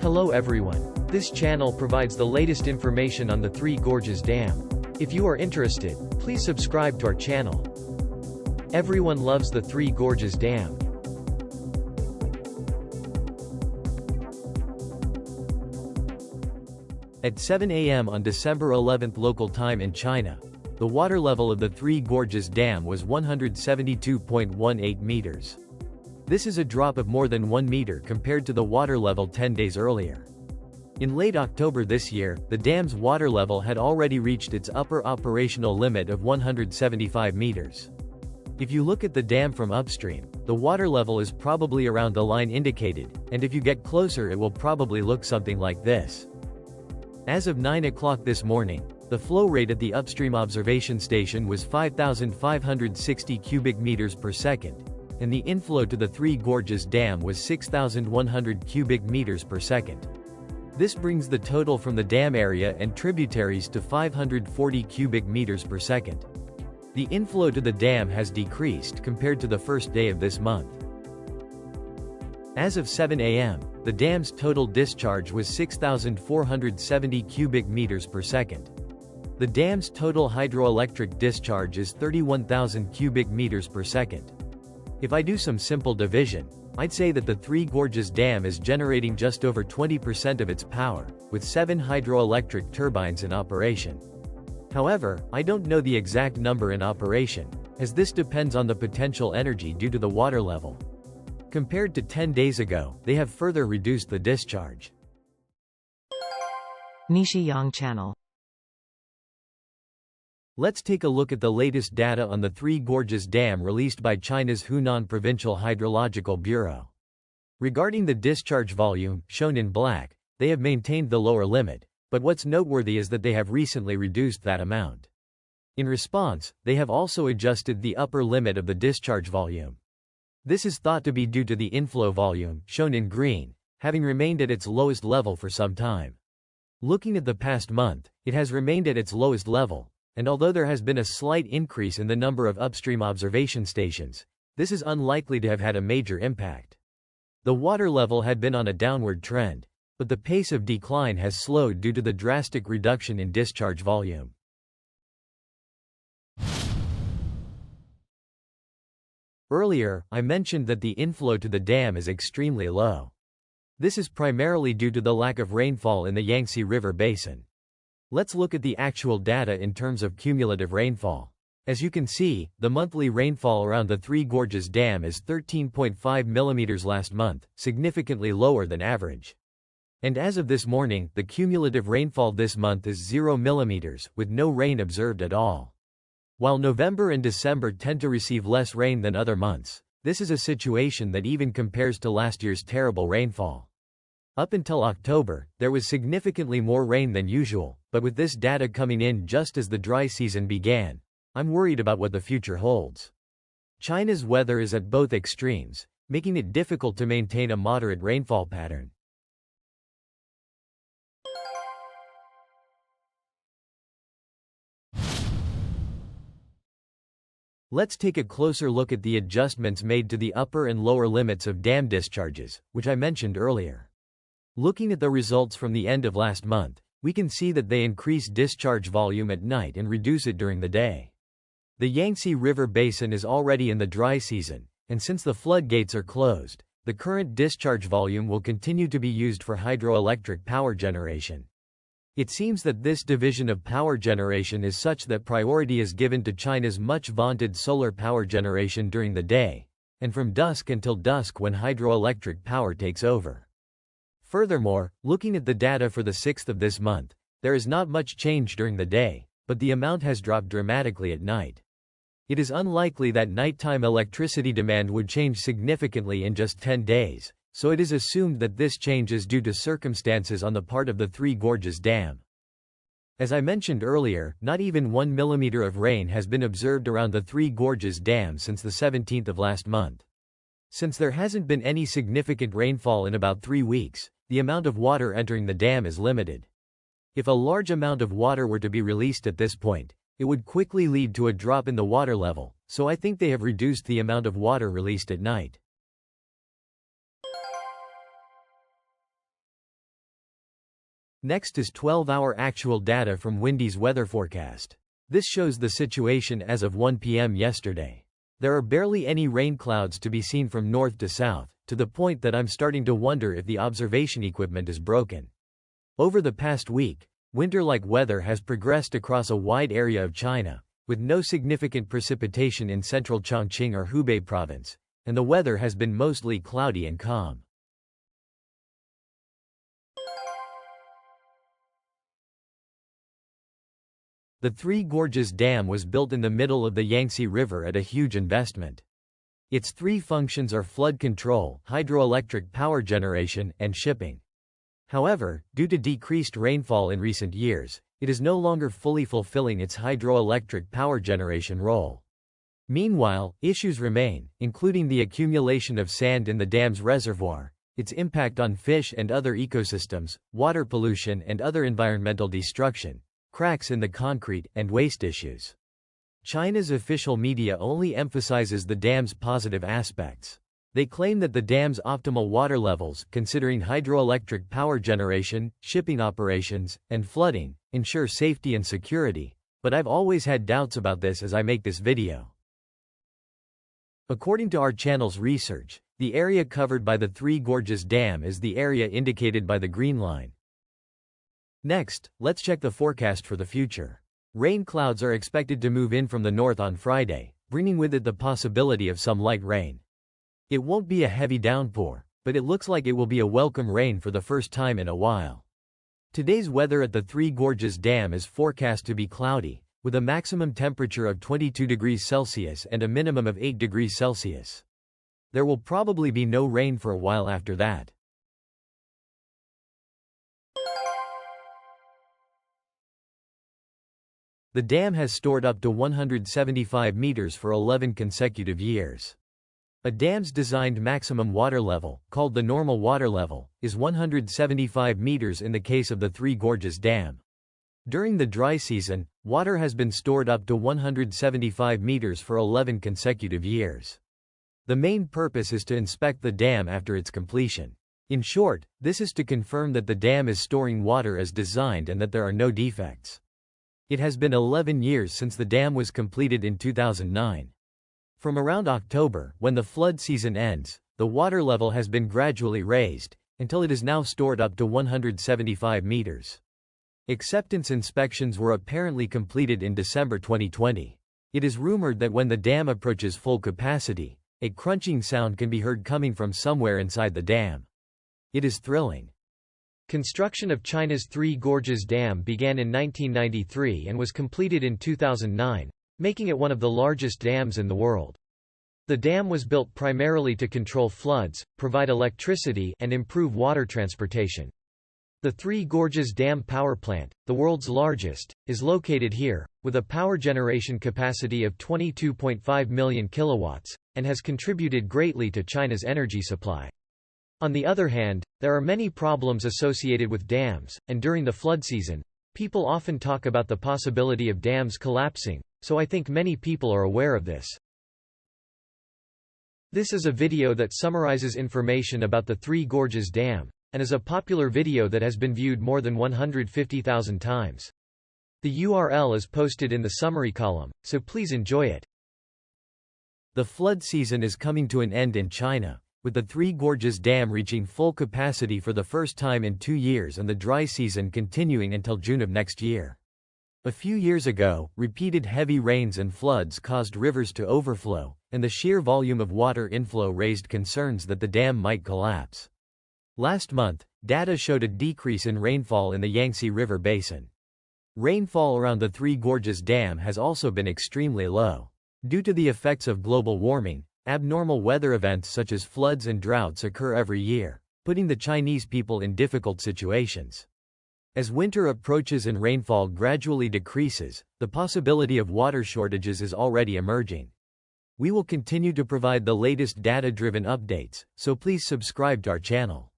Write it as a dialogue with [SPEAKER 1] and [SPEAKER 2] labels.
[SPEAKER 1] Hello everyone. This channel provides the latest information on the Three Gorges Dam. If you are interested, please subscribe to our channel. Everyone loves the Three Gorges Dam. At 7 a.m. on December 11 local time in China, the water level of the Three Gorges Dam was 172.18 meters. This is a drop of more than 1 meter compared to the water level 10 days earlier. In late October this year, the dam's water level had already reached its upper operational limit of 175 meters. If you look at the dam from upstream, the water level is probably around the line indicated, and if you get closer it will probably look something like this. As of 9 o'clock this morning, the flow rate at the upstream observation station was 5,560 cubic meters per second, and the inflow to the Three Gorges Dam was 6,100 cubic meters per second. This brings the total from the dam area and tributaries to 540 cubic meters per second. The inflow to the dam has decreased compared to the first day of this month. As of 7 a.m., the dam's total discharge was 6,470 cubic meters per second. The dam's total hydroelectric discharge is 31,000 cubic meters per second. If I do some simple division, I'd say that the Three Gorges Dam is generating just over 20% of its power, with 7 hydroelectric turbines in operation. However, I don't know the exact number in operation, as this depends on the potential energy due to the water level. Compared to 10 days ago, they have further reduced the discharge.
[SPEAKER 2] NISHIYAN channel.
[SPEAKER 1] Let's take a look at the latest data on the Three Gorges Dam released by China's Hunan Provincial Hydrological Bureau. Regarding the discharge volume, shown in black, they have maintained the lower limit, but what's noteworthy is that they have recently reduced that amount. In response, they have also adjusted the upper limit of the discharge volume. This is thought to be due to the inflow volume, shown in green, having remained at its lowest level for some time. Looking at the past month, it has remained at its lowest level, and although there has been a slight increase in the number of upstream observation stations, this is unlikely to have had a major impact. The water level had been on a downward trend, but the pace of decline has slowed due to the drastic reduction in discharge volume. Earlier, I mentioned that the inflow to the dam is extremely low. This is primarily due to the lack of rainfall in the Yangtze River basin. Let's look at the actual data in terms of cumulative rainfall. As you can see, the monthly rainfall around the Three Gorges Dam is 13.5 mm last month, significantly lower than average. And as of this morning, the cumulative rainfall this month is 0 mm, with no rain observed at all. While November and December tend to receive less rain than other months, this is a situation that even compares to last year's terrible rainfall. Up until October, there was significantly more rain than usual, but with this data coming in just as the dry season began, I'm worried about what the future holds. China's weather is at both extremes, making it difficult to maintain a moderate rainfall pattern. Let's take a closer look at the adjustments made to the upper and lower limits of dam discharges, which I mentioned earlier. Looking at the results from the end of last month, we can see that they increase discharge volume at night and reduce it during the day. The Yangtze River basin is already in the dry season, and since the floodgates are closed, the current discharge volume will continue to be used for hydroelectric power generation. It seems that this division of power generation is such that priority is given to China's much vaunted solar power generation during the day, and from dusk until dusk when hydroelectric power takes over. Furthermore, looking at the data for the 6th of this month, there is not much change during the day, but the amount has dropped dramatically at night. It is unlikely that nighttime electricity demand would change significantly in just 10 days, so it is assumed that this change is due to circumstances on the part of the Three Gorges Dam. As I mentioned earlier, not even 1 mm of rain has been observed around the Three Gorges Dam since the 17th of last month. Since there hasn't been any significant rainfall in about 3 weeks, the amount of water entering the dam is limited. If a large amount of water were to be released at this point, it would quickly lead to a drop in the water level, so I think they have reduced the amount of water released at night. Next is 12-hour actual data from Windy's weather forecast. This shows the situation as of 1 p.m. yesterday. There are barely any rain clouds to be seen from north to south, to the point that I'm starting to wonder if the observation equipment is broken. Over the past week, winter-like weather has progressed across a wide area of China, with no significant precipitation in central Chongqing or Hubei province, and the weather has been mostly cloudy and calm. The Three Gorges Dam was built in the middle of the Yangtze River at a huge investment. Its three functions are flood control, hydroelectric power generation, and shipping. However, due to decreased rainfall in recent years, it is no longer fully fulfilling its hydroelectric power generation role. Meanwhile, issues remain, including the accumulation of sand in the dam's reservoir, its impact on fish and other ecosystems, water pollution and other environmental destruction, cracks in the concrete, and waste issues. China's official media only emphasizes the dam's positive aspects. They claim that the dam's optimal water levels, considering hydroelectric power generation, shipping operations, and flooding, ensure safety and security, but I've always had doubts about this as I make this video. According to our channel's research, the area covered by the Three Gorges Dam is the area indicated by the green line. Next, let's check the forecast for the future. Rain clouds are expected to move in from the north on Friday, bringing with it the possibility of some light rain. It won't be a heavy downpour, but it looks like it will be a welcome rain for the first time in a while. Today's weather at the Three Gorges Dam is forecast to be cloudy, with a maximum temperature of 22 degrees Celsius and a minimum of 8 degrees Celsius. There will probably be no rain for a while after that. The dam has stored up to 175 meters for 11 consecutive years. A dam's designed maximum water level, called the normal water level, is 175 meters in the case of the Three Gorges Dam. During the dry season, water has been stored up to 175 meters for 11 consecutive years. The main purpose is to inspect the dam after its completion. In short, this is to confirm that the dam is storing water as designed and that there are no defects. It has been 11 years since the dam was completed in 2009. From around October, when the flood season ends, the water level has been gradually raised, until it is now stored up to 175 meters. Acceptance inspections were apparently completed in December 2020. It is rumored that when the dam approaches full capacity, a crunching sound can be heard coming from somewhere inside the dam. It is thrilling. Construction of China's Three Gorges Dam began in 1993 and was completed in 2009, making it one of the largest dams in the world. The dam was built primarily to control floods, provide electricity, and improve water transportation. The Three Gorges Dam power plant, the world's largest, is located here, with a power generation capacity of 22.5 million kilowatts, and has contributed greatly to China's energy supply. On the other hand, there are many problems associated with dams, and during the flood season, people often talk about the possibility of dams collapsing, so I think many people are aware of this. This is a video that summarizes information about the Three Gorges Dam, and is a popular video that has been viewed more than 150,000 times. The URL is posted in the summary column, so please enjoy it. The flood season is coming to an end in China, with the Three Gorges Dam reaching full capacity for the first time in 2 years and the dry season continuing until June of next year. A few years ago, repeated heavy rains and floods caused rivers to overflow, and the sheer volume of water inflow raised concerns that the dam might collapse. Last month, data showed a decrease in rainfall in the Yangtze River basin. Rainfall around the Three Gorges Dam has also been extremely low. Due to the effects of global warming, abnormal weather events such as floods and droughts occur every year, putting the Chinese people in difficult situations. As winter approaches and rainfall gradually decreases, the possibility of water shortages is already emerging. We will continue to provide the latest data-driven updates, so please subscribe to our channel.